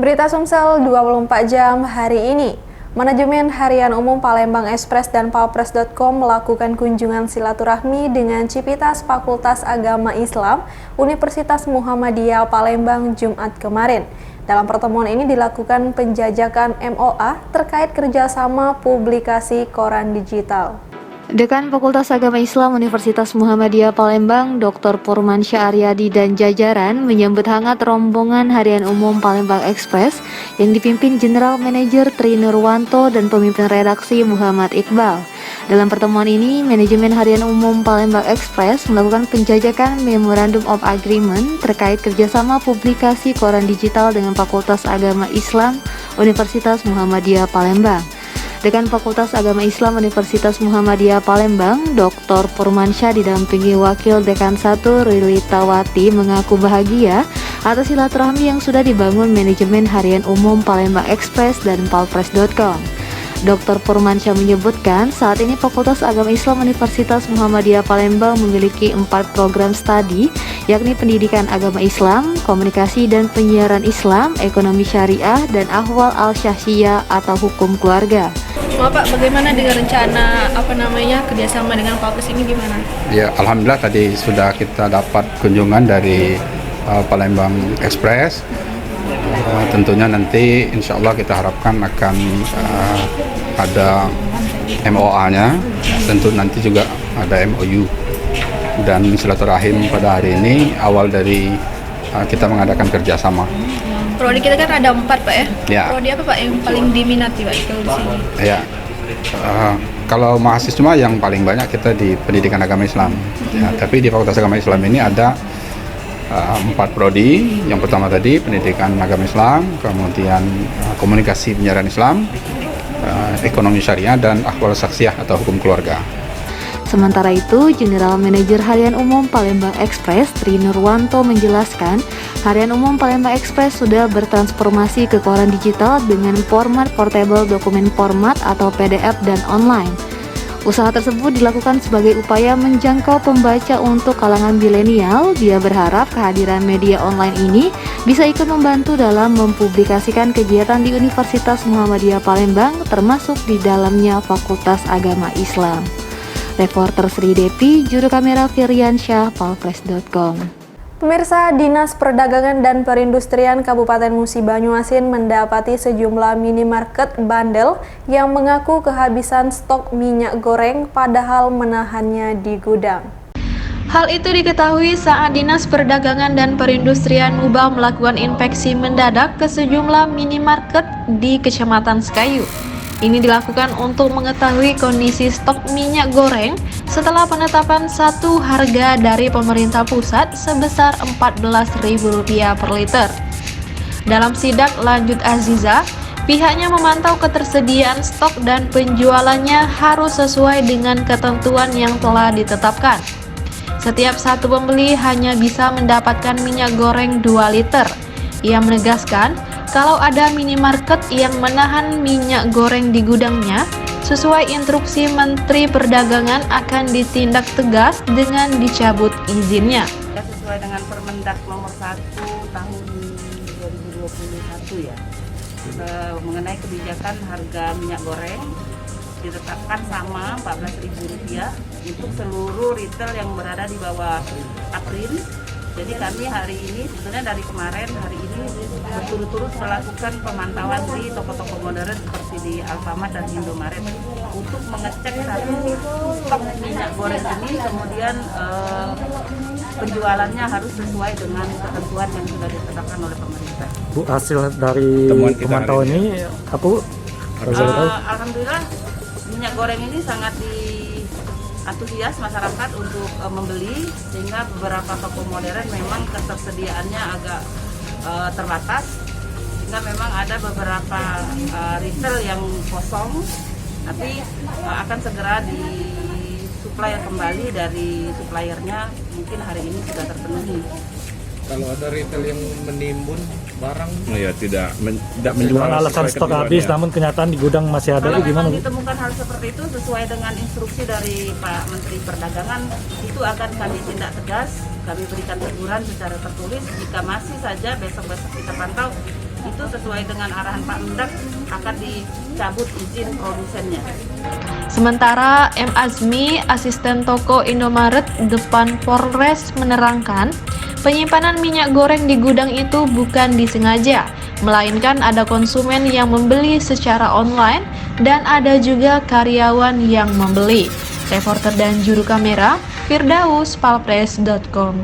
Berita Sumsel 24 jam hari ini. Manajemen Harian Umum Palembang Express dan Palpres.com melakukan kunjungan silaturahmi dengan Civitas Fakultas Agama Islam Universitas Muhammadiyah Palembang Jumat kemarin. Dalam pertemuan ini dilakukan penjajakan MOA terkait kerjasama publikasi koran digital. Dekan Fakultas Agama Islam Universitas Muhammadiyah Palembang, Dr. Purmansyah Aryadi dan jajaran menyambut hangat rombongan Harian Umum Palembang Express yang dipimpin General Manager Tri Nurwanto dan pemimpin redaksi Muhammad Iqbal. Dalam pertemuan ini, manajemen Harian Umum Palembang Express melakukan penjajakan Memorandum of Agreement terkait kerjasama publikasi koran digital dengan Fakultas Agama Islam Universitas Muhammadiyah Palembang. Dekan Fakultas Agama Islam Universitas Muhammadiyah Palembang, Dr. Purmansyah didampingi Wakil Dekan 1 Rili Tawati mengaku bahagia atas silaturahmi yang sudah dibangun manajemen Harian Umum Palembang Express dan Palpres.com. Dr. Purmansyah menyebutkan saat ini Fakultas Agama Islam Universitas Muhammadiyah Palembang memiliki 4 program studi, yakni Pendidikan Agama Islam, Komunikasi dan Penyiaran Islam, Ekonomi Syariah, dan Ahwal Al-Syahsiyah atau Hukum Keluarga. Pak, bagaimana dengan rencana kerjasama dengan Palpres ini gimana? Ya, alhamdulillah tadi sudah kita dapat kunjungan dari Palembang Express. Tentunya nanti insya Allah kita harapkan akan ada MOA-nya, tentu nanti juga ada MOU. Dan silaturahim pada hari ini awal dari kita mengadakan kerjasama. Prodi kita kan ada 4 Pak ya? Ya. Prodi apa Pak yang paling diminati Pak kalau di sini? Ya, kalau mahasiswa yang paling banyak kita di Pendidikan Agama Islam. Ya, tapi di Fakultas Agama Islam ini ada 4 prodi. Yang pertama tadi Pendidikan Agama Islam, kemudian Komunikasi Penyiaran Islam, Ekonomi Syariah, dan Ahwal Syahsiyah atau Hukum Keluarga. Sementara itu, General Manager Harian Umum Palembang Express, Tri Nurwanto menjelaskan, Harian Umum Palembang Express sudah bertransformasi ke koran digital dengan format portable dokumen format atau PDF dan online. Usaha tersebut dilakukan sebagai upaya menjangkau pembaca untuk kalangan milenial. Dia berharap kehadiran media online ini bisa ikut membantu dalam mempublikasikan kegiatan di Universitas Muhammadiyah Palembang, termasuk di dalamnya Fakultas Agama Islam. Reporter Sri Depi, juru kamera Firyansyah, Palpres.com. Pemirsa, Dinas Perdagangan dan Perindustrian Kabupaten Musi Banyuasin mendapati sejumlah minimarket bandel yang mengaku kehabisan stok minyak goreng padahal menahannya di gudang. Hal itu diketahui saat Dinas Perdagangan dan Perindustrian Mubah melakukan inspeksi mendadak ke sejumlah minimarket di Kecamatan Sekayu. Ini dilakukan untuk mengetahui kondisi stok minyak goreng setelah penetapan satu harga dari pemerintah pusat sebesar Rp14.000 per liter. Dalam sidak lanjut Aziza, pihaknya memantau ketersediaan stok dan penjualannya harus sesuai dengan ketentuan yang telah ditetapkan. Setiap satu pembeli hanya bisa mendapatkan minyak goreng 2 liter. Ia menegaskan, kalau ada minimarket yang menahan minyak goreng di gudangnya, sesuai instruksi Menteri Perdagangan akan ditindak tegas dengan dicabut izinnya. Sesuai dengan Permendak nomor 1 tahun 2021 ya, mengenai kebijakan harga minyak goreng ditetapkan sama Rp14.000 untuk seluruh retail yang berada di bawah April. Jadi kami hari ini, sebenarnya dari kemarin hari ini berturut-turut melakukan pemantauan di toko-toko modern seperti di Alfamart dan Indomaret untuk mengecek satu stok minyak goreng ini, kemudian penjualannya harus sesuai dengan ketentuan yang sudah ditetapkan oleh pemerintah. Bu, hasil dari pemantauan ini apa Bu? Alhamdulillah minyak goreng ini sangat antusias masyarakat untuk membeli, sehingga beberapa toko modern memang ketersediaannya agak terbatas, sehingga memang ada beberapa retail yang kosong, tapi akan segera disuplai kembali dari suppliernya, mungkin hari ini sudah terpenuhi. Kalau ada retail yang menimbun barang, ya tidak menjual alasan stok habis, namun kenyataan di gudang masih ada. Kalau gimana? memang ditemukan hal seperti itu sesuai dengan instruksi dari Pak Menteri Perdagangan, itu akan kami tindak tegas, kami berikan teguran secara tertulis. Jika masih saja besok-besok kita pantau itu sesuai dengan arahan Pak Mendak akan dicabut izin produsennya. Sementara M. Azmi, asisten toko Indomaret depan Polres menerangkan, penyimpanan minyak goreng di gudang itu bukan disengaja, melainkan ada konsumen yang membeli secara online dan ada juga karyawan yang membeli. Reporter dan juru kamera, Firdaus, palpres.com.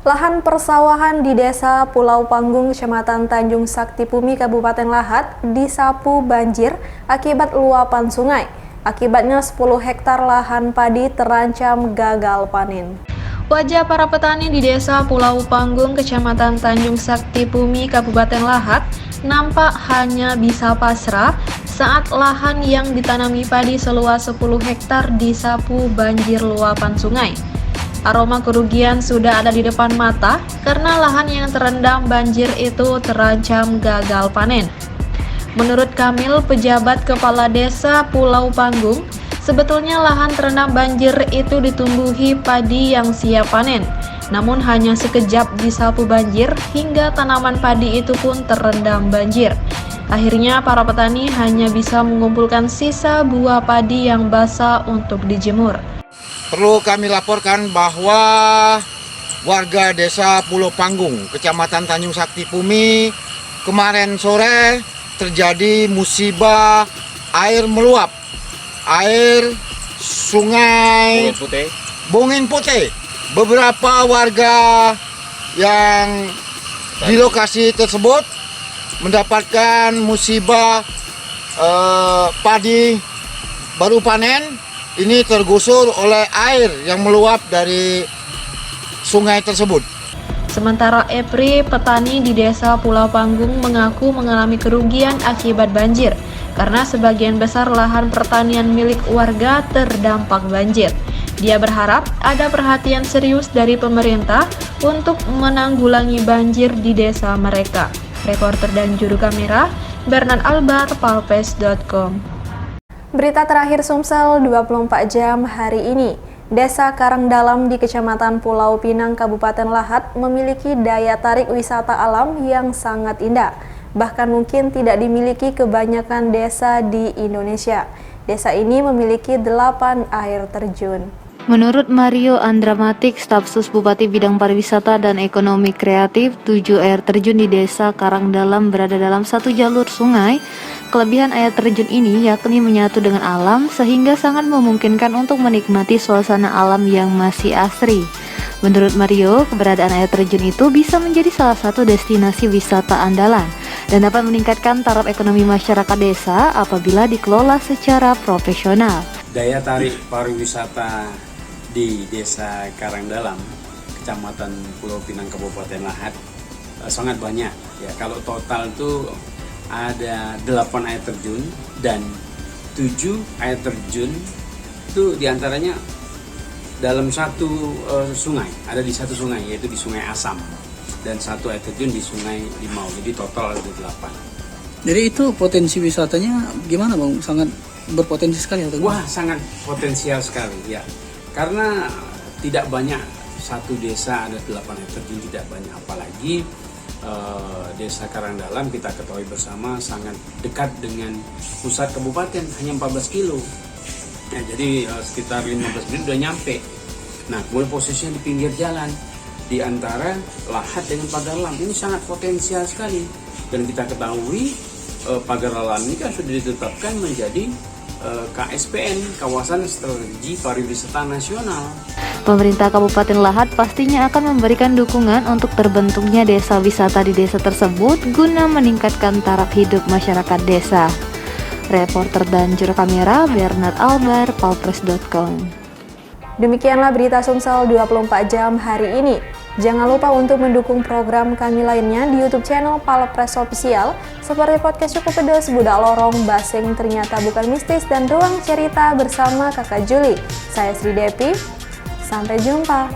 Lahan persawahan di Desa Pulau Panggung, Kecamatan Tanjung Sakti Pumi, Kabupaten Lahat disapu banjir akibat luapan sungai. Akibatnya 10 hektar lahan padi terancam gagal panen. Wajah para petani di Desa Pulau Panggung, Kecamatan Tanjung Sakti Pumi, Kabupaten Lahat nampak hanya bisa pasrah saat lahan yang ditanami padi seluas 10 hektar disapu banjir luapan sungai. Aroma kerugian sudah ada di depan mata karena lahan yang terendam banjir itu terancam gagal panen. Menurut Kamil, pejabat kepala desa Pulau Panggung, sebetulnya lahan terendam banjir itu ditumbuhi padi yang siap panen. Namun hanya sekejap disapu banjir hingga tanaman padi itu pun terendam banjir. Akhirnya para petani hanya bisa mengumpulkan sisa buah padi yang basah untuk dijemur. Perlu kami laporkan bahwa warga desa Pulau Panggung, Kecamatan Tanjung Sakti Pumi, kemarin sore terjadi musibah air meluap, air sungai Bungin Putih. Beberapa warga yang di lokasi tersebut mendapatkan musibah padi baru panen ini tergusur oleh air yang meluap dari sungai tersebut. Sementara Epri, petani di Desa Pulau Panggung, mengaku mengalami kerugian akibat banjir karena sebagian besar lahan pertanian milik warga terdampak banjir. Dia berharap ada perhatian serius dari pemerintah untuk menanggulangi banjir di desa mereka. Reporter dan juru kamera, Bernard Albar, palpes.com. Berita terakhir Sumsel 24 jam hari ini. Desa Karangdalam di Kecamatan Pulau Pinang, Kabupaten Lahat memiliki daya tarik wisata alam yang sangat indah. Bahkan mungkin tidak dimiliki kebanyakan desa di Indonesia. Desa ini memiliki 8 air terjun. Menurut Mario Andramatik, stafsus Bupati Bidang Pariwisata dan Ekonomi Kreatif, 7 air terjun di Desa Karangdalam berada dalam satu jalur sungai. Kelebihan air terjun ini yakni menyatu dengan alam sehingga sangat memungkinkan untuk menikmati suasana alam yang masih asri. Menurut Mario, keberadaan air terjun itu bisa menjadi salah satu destinasi wisata andalan dan dapat meningkatkan taraf ekonomi masyarakat desa apabila dikelola secara profesional. Daya tarik pariwisata di Desa Karangdalam, Kecamatan Pulau Pinang, Kabupaten Lahat sangat banyak. Ya, kalau total itu ada 8 air terjun dan 7 air terjun itu diantaranya dalam satu sungai, ada di satu sungai yaitu di Sungai Asam, dan 1 air terjun di Sungai Limau, jadi total ada 8. Jadi itu potensi wisatanya gimana Bang? Sangat berpotensi sekali atau gimana? Wah, sangat potensial sekali ya. Karena tidak banyak satu desa ada 8 air terjun, tidak banyak, apalagi Desa Karangdalam kita ketahui bersama sangat dekat dengan pusat kabupaten, hanya 14 kilo. Ya, jadi sekitar 15 menit udah nyampe. Nah, kemudian posisinya di pinggir jalan di antara Lahat dengan Pagalan, ini sangat potensial sekali. Dan kita ketahui Pagalan ini kan sudah ditetapkan menjadi KSPN, Kawasan Strategi Pariwisata Nasional. Pemerintah Kabupaten Lahat pastinya akan memberikan dukungan untuk terbentuknya desa wisata di desa tersebut guna meningkatkan taraf hidup masyarakat desa. Reporter dan juru kamera Bernard Albar, palpres.com. Demikianlah berita Sumsel 24 jam hari ini. Jangan lupa untuk mendukung program kami lainnya di YouTube channel Palpres Official seperti podcast Cukup Pedes, Budak Lorong, Basing Ternyata Bukan Mistis, dan Ruang Cerita bersama Kakak Juli. Saya Sri Depi, sampai jumpa.